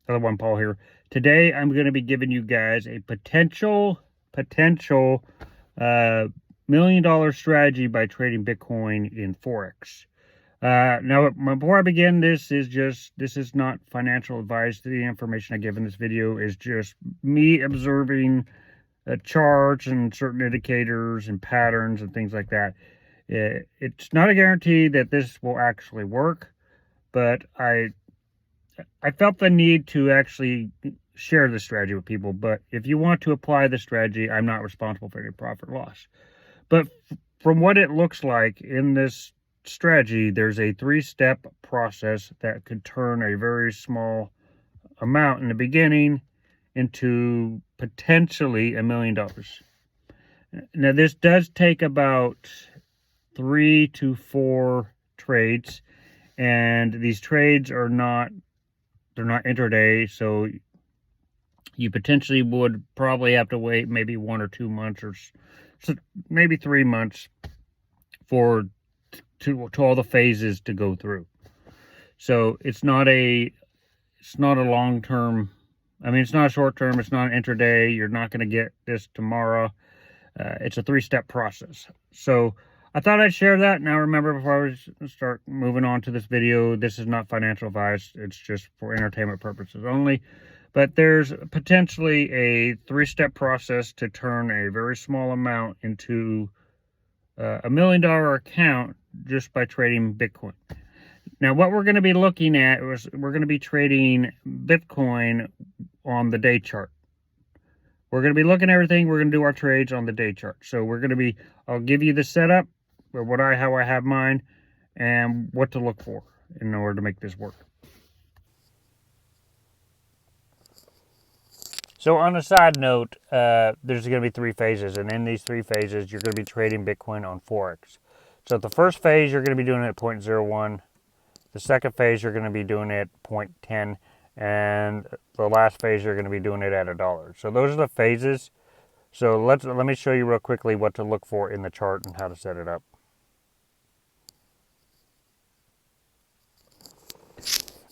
Other one, Paul here. Today, I'm going to be giving you guys a potential uh, $1 million strategy by trading Bitcoin in Forex. Now, before I begin, this is not financial advice. The information I give in this video is just me observing charts and certain indicators and patterns and things like that. It's not a guarantee that this will actually work, but I felt the need to actually share this strategy with people. But if you want to apply the strategy, I'm not responsible for any profit or loss. But from what it looks like in this strategy, there's a 3-step process that could turn a very small amount in the beginning into potentially $1 million. Now, this does take about 3 to 4 trades, and these trades are not intraday, so you potentially would probably have to wait maybe 1 or 2 months, or so maybe 3 months for to all the phases to go through. So it's not a long term. I mean, it's not a short term. It's not an intraday. You're not going to get this tomorrow. It's a 3-step process. So I thought I'd share that. Now, remember, before I start moving on to this video, this is not financial advice. It's just for entertainment purposes only. But there's potentially a 3-step process to turn a very small amount into a $1 million account just by trading Bitcoin. Now, what we're going to be looking at is we're going to be trading Bitcoin on the day chart. We're going to be looking at everything. We're going to do our trades on the day chart. So we're going to be, I'll give you the setup, or how I have mine, and what to look for in order to make this work. So on a side note, there's going to be 3 phases, and in these 3 phases, you're going to be trading Bitcoin on Forex. So the first phase, you're going to be doing it at 0.01. The second phase, you're going to be doing it at 0.10. And the last phase, you're going to be doing it at $1. So those are the phases. So let me show you real quickly what to look for in the chart and how to set it up.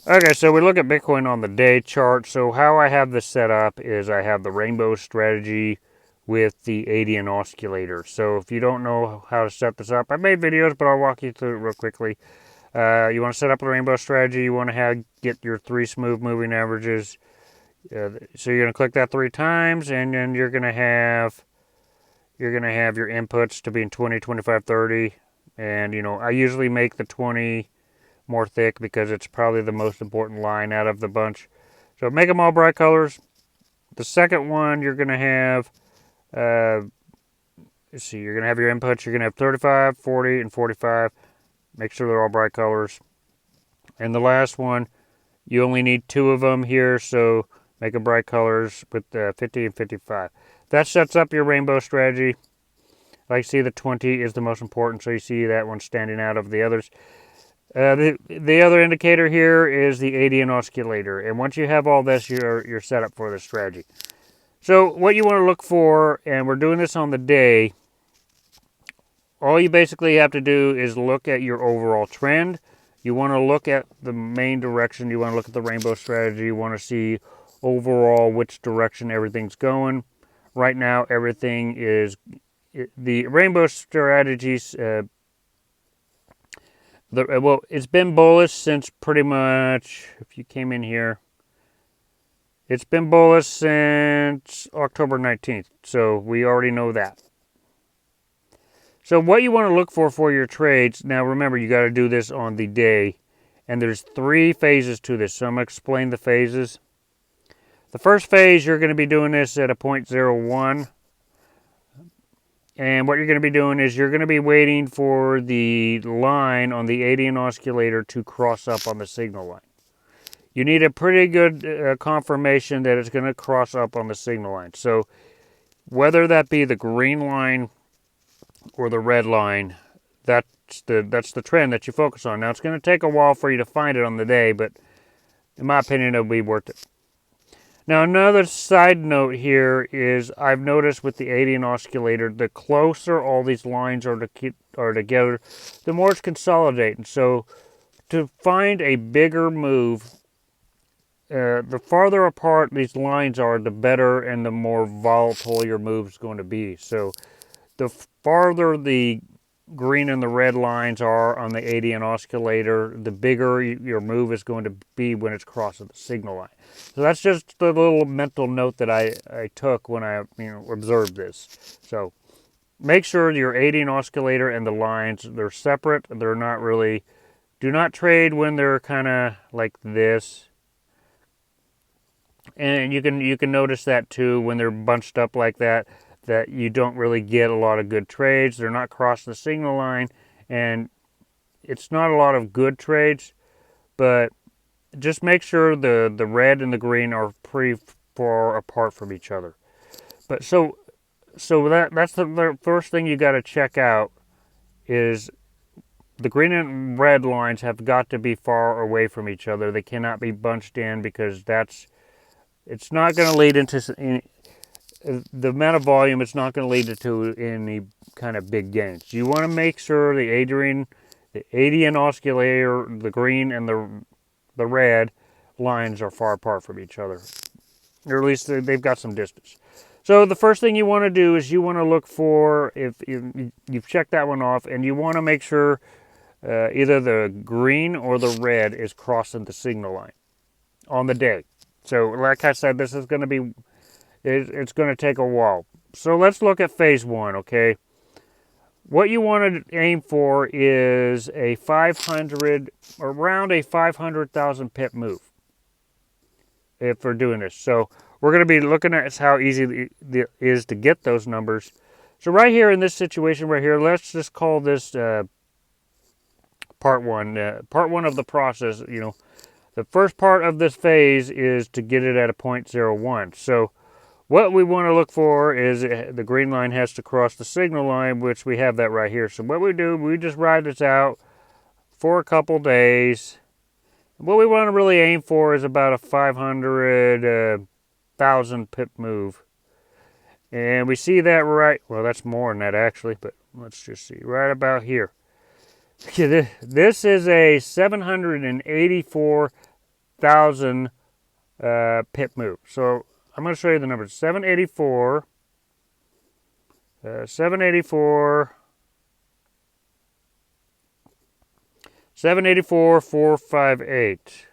Okay, so we look at Bitcoin on the day chart. So how I have this set up is I have the rainbow strategy with the 80 oscillator. So if you don't know how to set this up, I made videos, but I'll walk you through it real quickly. You want to set up the rainbow strategy. You want to get your 3 smooth moving averages. So you're going to click that 3 times, and then you're going to have your inputs to be in 20, 25, 30. And I usually make the 20 more thick because it's probably the most important line out of the bunch. So make them all bright colors. The second one, you're going to have, let's see, you're going to have your inputs. You're going to have 35, 40, and 45. Make sure they're all bright colors. And the last one, you only need 2 of them here, so make them bright colors with 50 and 55. That sets up your rainbow strategy. Like you see, the 20 is the most important, so you see that one standing out of the others. The other indicator here is the 80 oscillator, and once you have all this, you're set up for the strategy. So what you want to look for, and we're doing this on the day, all you basically have to do is look at your overall trend. You want to look at the main direction. You want to look at the rainbow strategy. You want to see overall which direction everything's going. Right now, everything is, the rainbow strategies, well, it's been bullish since pretty much, if you came in here, it's been bullish since October 19th. So we already know that. So what you want to look for your trades, now remember, you got to do this on the day. And there's 3 phases to this. So I'm going to explain the phases. The first phase, you're going to be doing this at a 0.01. And what you're going to be doing is you're going to be waiting for the line on the 80 oscillator to cross up on the signal line. You need a pretty good confirmation that it's going to cross up on the signal line. So whether that be the green line or the red line, that's the trend that you focus on. Now, it's going to take a while for you to find it on the day, but in my opinion, it'll be worth it. Now, another side note here is I've noticed with the 80 oscillator, the closer all these lines are together, the more it's consolidating. So to find a bigger move, the farther apart these lines are, the better and the more volatile your move is going to be. So the farther the green and the red lines are on the 80 oscillator, the bigger your move is going to be when it's crossing the signal line. So that's just the little mental note that I took when I observed this. So make sure your 80 oscillator and the lines, they're separate. They're not really, do not trade when they're kind of like this. And you can notice that too when they're bunched up like that you don't really get a lot of good trades. They're not crossing the signal line, and it's not a lot of good trades, but just make sure the red and the green are pretty far apart from each other. But so that's the first thing you got to check out is the green and red lines have got to be far away from each other. They cannot be bunched in, because it's not going to lead into the amount of volume. It's not going to lead to any kind of big gains. You want to make sure the 80 oscillator, the green and the red lines are far apart from each other, or at least they've got some distance. So the first thing you want to do is you want to look for, if you've checked that one off, and you want to make sure either the green or the red is crossing the signal line on the day. So like I said, this is going to be, it's going to take a while. So let's look at phase one, okay? What you want to aim for is a 500, around a 500,000 pip move if we're doing this. So we're going to be looking at how easy it is to get those numbers. So right here in this situation right here, let's just call this part one. Part one of the process, the first part of this phase is to get it at a 0.01. So what we want to look for is the green line has to cross the signal line, which we have that right here. So what we do, we just ride this out for a couple days. What we want to really aim for is about a 500,000 pip move. And we see that right, well, that's more than that actually, but let's just see, right about here. Okay, this is a 784,000 pip move. So I'm going to show you the numbers. 784, 458.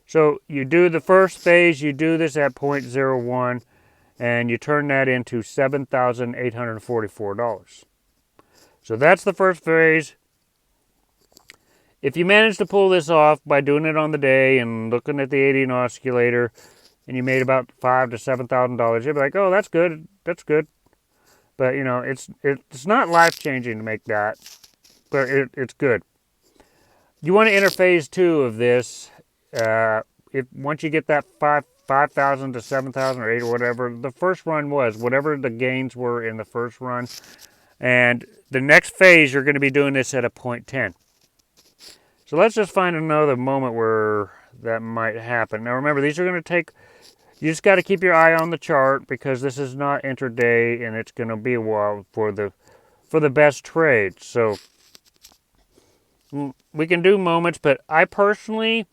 So you do the first phase, you do this at 0.01, and you turn that into $7,844. So that's the first phase. If you manage to pull this off by doing it on the day and looking at the 80 oscillator, and you made about $5,000 to $7,000, you'll be like, oh, that's good, that's good. But it's not life-changing to make that, but it's good. You want to enter phase two of this. Once you get that 5,000 to 7,000 or 8 or whatever the first run was, whatever the gains were in the first run, and the next phase you're going to be doing this at a 0.10. So let's just find another moment where that might happen. Now remember, these are going to take, you just got to keep your eye on the chart, because this is not intraday and it's going to be a while for the best trade. So we can do moments, but I personally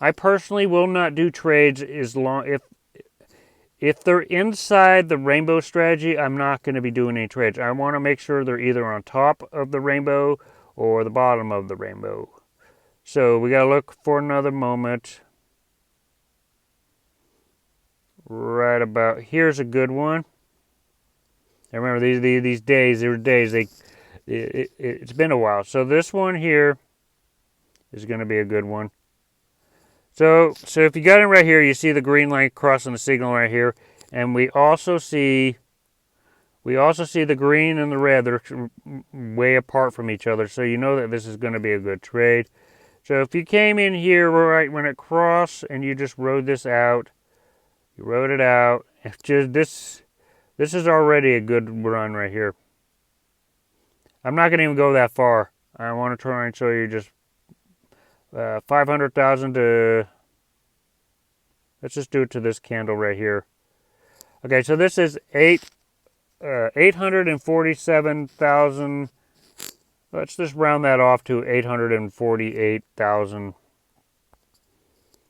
will not do trades as long, if they're inside the rainbow strategy, I'm not going to be doing any trades. I want to make sure they're either on top of the rainbow or the bottom of the rainbow. So we got to look for another moment. Right about here's a good one. And remember, these days, it's been a while. So this one here is going to be a good one. So if you got it right here, you see the green line crossing the signal right here, and we also see the green and the red. They're way apart from each other, so you know that this is going to be a good trade. So if you came in here right when it crossed and you just rode this out, you rode it out. This is already a good run right here. I'm not going to even go that far. I want to try and show you just 500,000 to, let's just do it to this candle right here. Okay, so this is 847,000. Let's just round that off to 848,000.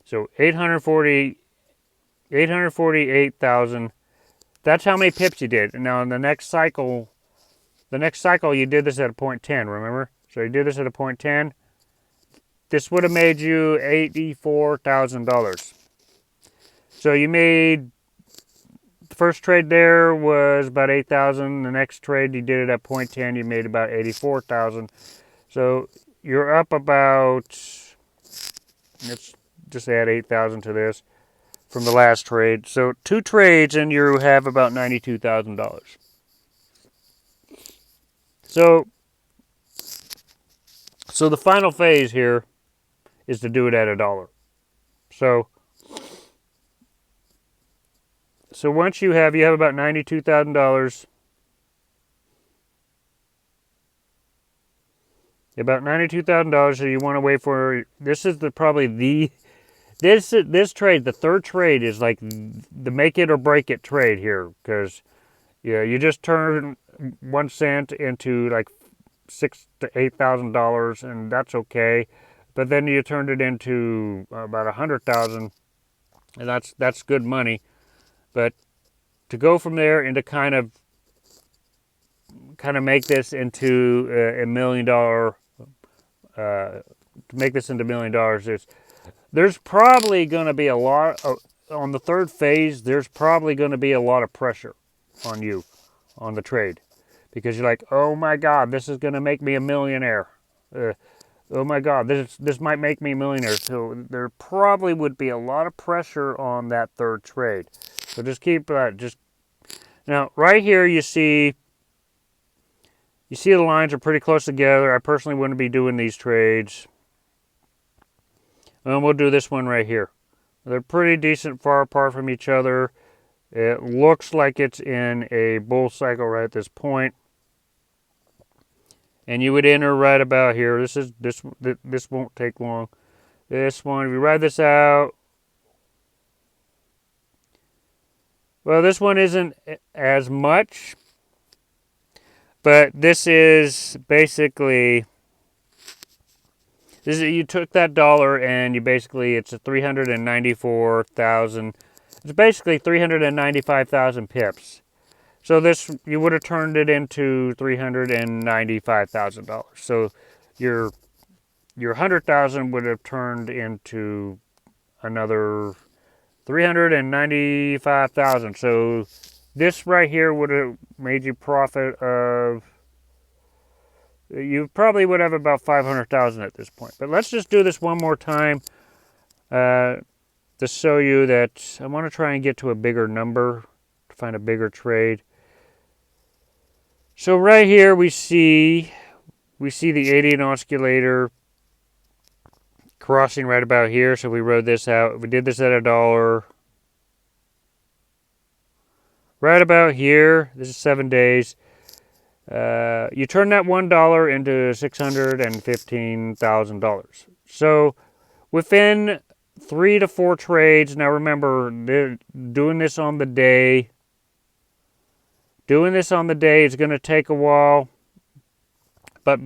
So 848,000. That's how many pips you did. And now in the next cycle you did this at a 0.10, remember? So you did this at a 0.10. This would have made you $84,000. So you made, the first trade there was about 8,000. The next trade you did it at 0.10, you made about 84,000. So you're up about, let's just add 8,000 to this from the last trade. So 2 trades and you have about $92,000. So the final phase here is to do it at $1. So once you have about $92,000. About $92,000. So you want to wait for, this is this trade, the third trade is like the make it or break it trade here, because you just turn 1 cent into like $6,000 to $8,000, and that's okay. But then you turned it into about 100,000, and that's good money. But to go from there into kind of make this into $1 million, to make this into $1 million, there's probably going to be a lot of, on the third phase, there's probably going to be a lot of pressure on you on the trade, because you're like, oh my God, this is going to make me a millionaire. Oh my God, this might make me a millionaire. So there probably would be a lot of pressure on that third trade. So just keep that. Now right here you see the lines are pretty close together. I personally wouldn't be doing these trades. And we'll do this one right here. They're pretty decent far apart from each other. It looks like it's in a bull cycle right at this point. And you would enter right about here. This won't take long. This one, if you ride this out, well, this one isn't as much, but this is basically, you took that dollar and it's a 394,000. It's basically 395,000 pips. So this, you would have turned it into $395,000. So your 100,000 would have turned into another 395,000. So this right here would have made you profit of, you probably would have about 500,000 at this point. But let's just do this one more time to show you that I want to try and get to a bigger number, to find a bigger trade. So right here we see the 80 oscillator crossing right about here. So we rode this out. We did this at $1. Right about here. This is 7 days. You turn that $1 into $615,000. So within 3 to 4 trades. Now remember, doing this on the day. Doing this on the day is going to take a while, but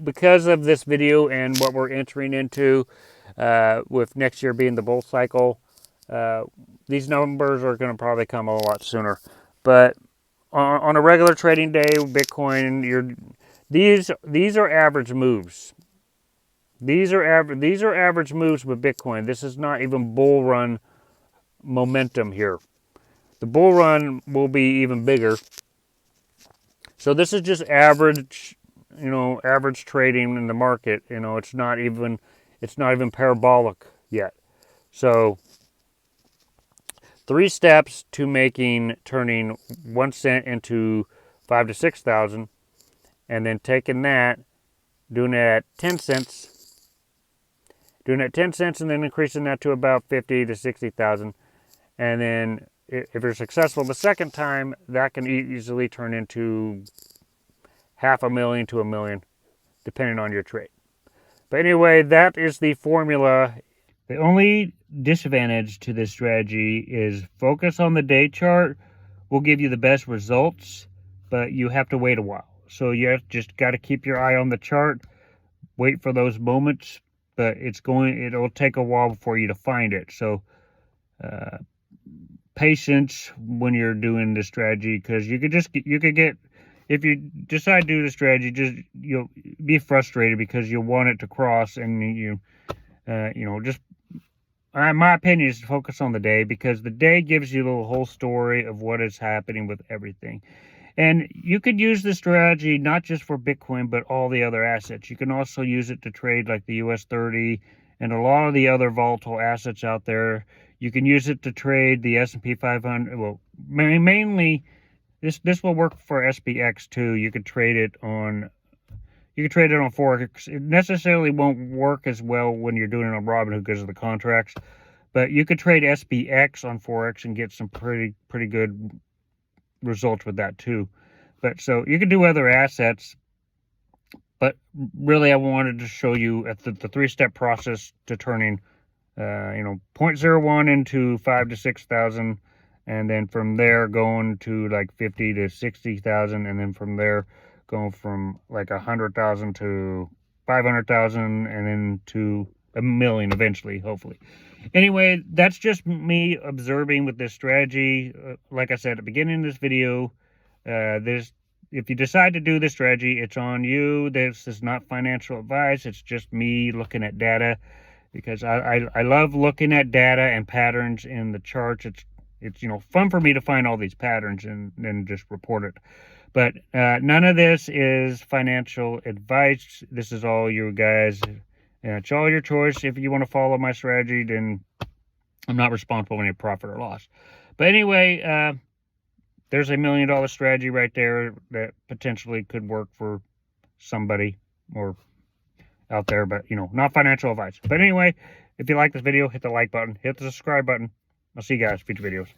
because of this video and what we're entering into, with next year being the bull cycle, these numbers are going to probably come a lot sooner. But on a regular trading day, Bitcoin, these are average moves. These are average moves with Bitcoin. This is not even bull run momentum here. The bull run will be even bigger. So this is just average, average trading in the market. It's not even parabolic yet. So 3 steps to turning 1 cent into 5,000 to 6,000, and then taking that, doing it at 10 cents, and then increasing that to about 50,000 to 60,000, and then if you're successful the second time, that can easily turn into $500,000 to $1 million, depending on your trade. But anyway, that is the formula. The only disadvantage to this strategy is focus on the day chart will give you the best results, but you have to wait a while. So you just got to keep your eye on the chart, wait for those moments but it'll take a while before you to find it. So patience when you're doing this strategy, because you could get, if you decide to do the strategy, you'll be frustrated because you'll want it to cross, and you know, just my opinion is to focus on the day, because the day gives you the whole story of what is happening with everything. And you could use this strategy not just for Bitcoin, but all the other assets. You can also use it to trade like the US 30 and a lot of the other volatile assets out there. You can use it to trade the S&P 500. Well, mainly this will work for SPX too. You could trade it on Forex. It necessarily won't work as well when you're doing it on Robinhood because of the contracts, but you could trade SPX on Forex and get some pretty good results with that too. But so you can do other assets, but really I wanted to show you at the 3-step process to turning 0.01 into 5 to 6,000, and then from there going to like 50 to 60,000, and then from there going from like 100,000 to 500,000, and then to a million eventually, hopefully. Anyway, that's just me observing with this strategy. Like I said at the beginning of this video, if you decide to do this strategy, it's on you. This is not financial advice. It's just me looking at data, because I love looking at data and patterns in the charts. It's fun for me to find all these patterns and then just report it. But none of this is financial advice. This is all you guys. It's all your choice. If you want to follow my strategy, then I'm not responsible for any profit or loss. But anyway, there's $1 million strategy right there that potentially could work for somebody or out there, but not financial advice. But anyway, if you like this video, hit the like button, hit the subscribe button. I'll see you guys in future videos.